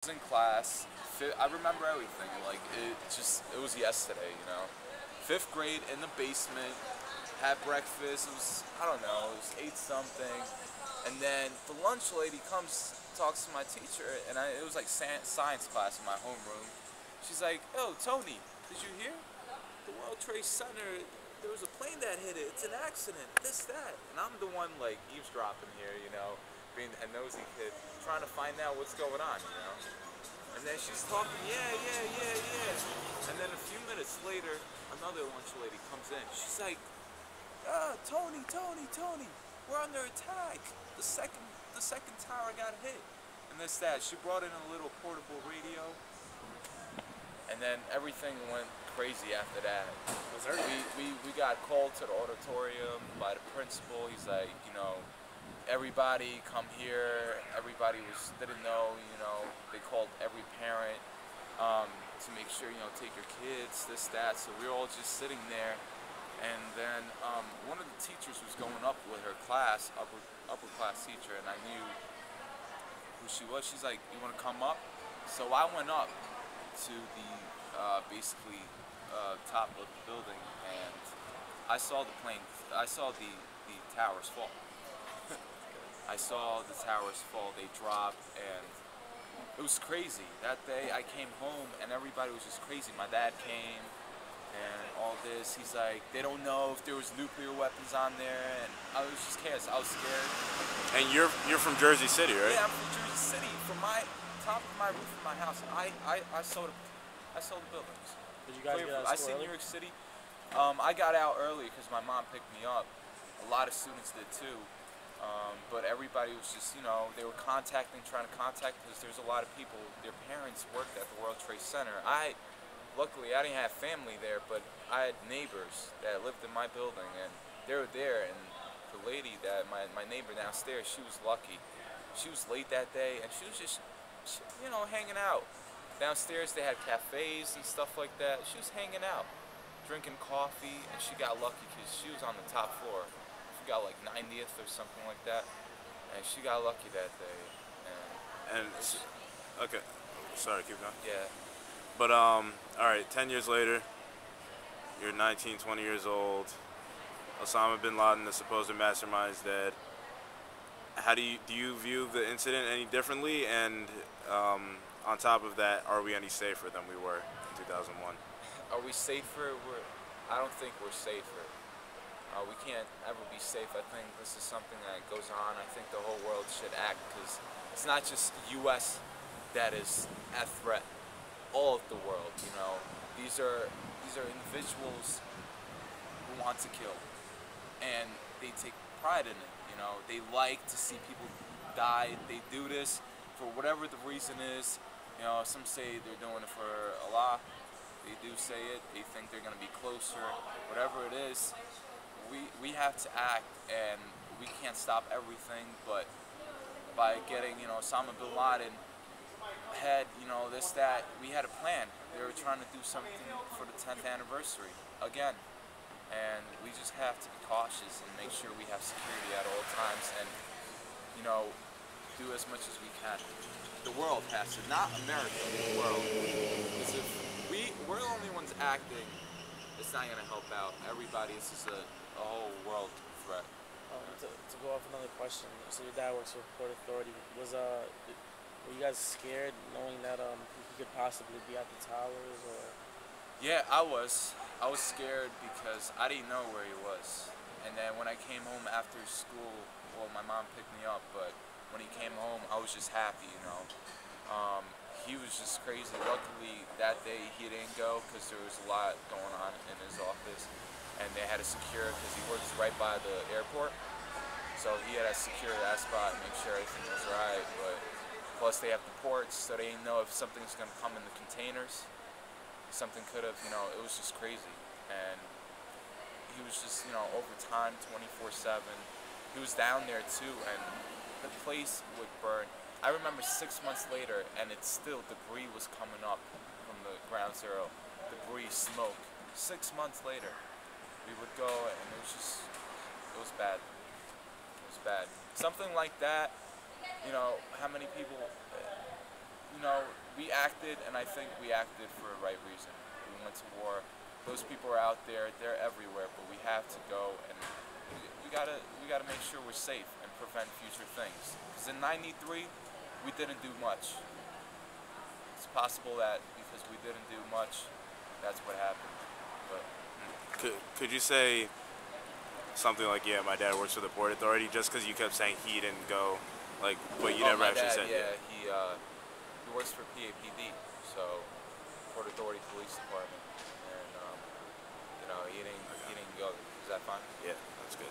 was in class. I remember everything. Like it was yesterday. You know, fifth grade in the basement. Had breakfast. It was I don't know. It was 8 something, and then the lunch lady comes talks to my teacher, and it was like science class in my homeroom. She's like, "Oh, Tony, did you hear? The World Trade Center. There was a plane that hit it. It's an accident. This, that." And I'm the one like eavesdropping here, you know, being a nosy kid, trying to find out what's going on, you know. And then she's talking, yeah, yeah, yeah, yeah. And then a few minutes later, another lunch lady comes in. She's like, Tony, Tony, Tony, we're under attack. The second, the second tower got hit. And this, that. She brought in a little portable radio, and then everything went crazy after that. We got called to the auditorium by the principal. He's like, you know, everybody come here. Everybody didn't know, you know. They called every parent to make sure, you know, take your kids, this, that. So we were all just sitting there, and then one of the teachers was going up with her class, upper class teacher, and I knew who she was. She's like, you want to come up? So I went up to the basically top of the building, and I saw the plane. I saw the towers fall. I saw the towers fall. They dropped, and it was crazy. That day, I came home, and everybody was just crazy. My dad came, and all this. He's like, they don't know if there was nuclear weapons on there, and I was just chaos. I was scared. And you're from Jersey City, right? Yeah, I'm from Jersey City. From my top of my roof of my house, I saw the buildings. Did you guys get out of I school see early? New York City. I got out early because my mom picked me up. A lot of students did too. But everybody was just, you know, they were trying to contact, because there's a lot of people, their parents worked at the World Trade Center. Luckily, I didn't have family there, but I had neighbors that lived in my building, and they were there, and the lady my neighbor downstairs, she was lucky. She was late that day, and she was just, you know, hanging out. Downstairs, they had cafes and stuff like that. She was hanging out, drinking coffee, and she got lucky because she was on the top floor. She got like 90th or something like that, and she got lucky that day. And okay, sorry, keep going. Yeah. But all right, 10 years later, you're 19, 20 years old. Osama bin Laden, the supposed mastermind, is dead. How do you view the incident any differently? And on top of that, are we any safer than we were in 2001? Are we safer? I don't think we're safer. We can't ever be safe. I think this is something that goes on. I think the whole world should act, because it's not just U.S. that is at threat. All of the world, you know. These are individuals who want to kill, and they take pride in it. You know, they like to see people die. They do this for whatever the reason is. You know, some say they're doing it for Allah. They do say it. They think they're going to be closer. Whatever it is, we have to act, and we can't stop everything. But by getting, you know, Osama bin Laden had, you know, this, that, we had a plan. They were trying to do something for the 10th anniversary again. And we just have to be cautious and make sure we have security at all times, and, you know, do as much as we can. The world has to, not America, the world. Because if we're the only ones acting, it's not going to help out everybody. It's just a whole world threat. To go off another question, so your dad works for Port Authority. Were you guys scared knowing that he could possibly be at the towers, or? Yeah, I was. I was scared because I didn't know where he was. And then when I came home after school, well, my mom picked me up, but when he came home, I was just happy, you know. He was just crazy. Luckily, that day he didn't go because there was a lot going on in his office, and they had to secure, because he works right by the airport. So he had to secure that spot and make sure everything was right. But plus, they have the ports, so they didn't know if something's going to come in the containers. Something could have, you know, it was just crazy. And he was just, you know, over time, 24/7. He was down there too, and the place would burn. I remember 6 months later, and it's still, debris was coming up from the ground zero. Debris, smoke. 6 months later, we would go, and it was bad. It was bad. Something like that, you know, how many people, you know, we acted, and I think we acted for the right reason. We went to war. Those people are out there. They're everywhere, but we have to go, and we gotta make sure we're safe and prevent future things. Because in '93, we didn't do much. It's possible that because we didn't do much, that's what happened. But Could you say something like, yeah, my dad works for the Port Authority, just because you kept saying he didn't go, like, but you never my actually dad, said yeah, he works for PAPD, so Port Authority Police Department, and you know, he didn't go. Is that fine? Yeah, that's good.